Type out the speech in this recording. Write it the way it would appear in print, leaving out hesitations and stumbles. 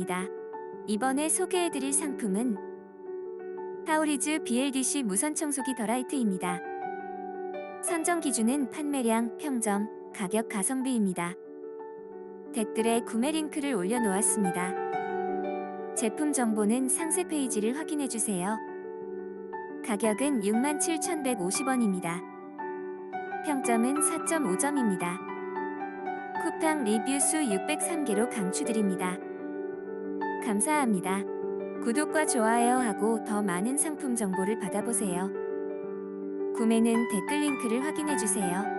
반갑습니다. 이번에 소개해드릴 상품은 파오리즈 BLDC 무선 청소기 더 라이트입니다. 선정 기준은 판매량, 평점, 가격 가성비입니다. 댓글에 구매 링크를 올려놓았습니다. 제품 정보는 상세 페이지를 확인해주세요. 가격은 67,150원입니다. 평점은 4.5점입니다. 쿠팡 리뷰 수 603개로 강추드립니다. 감사합니다. 구독과 좋아요하고 더 많은 상품 정보를 받아보세요. 구매는 댓글 링크를 확인해주세요.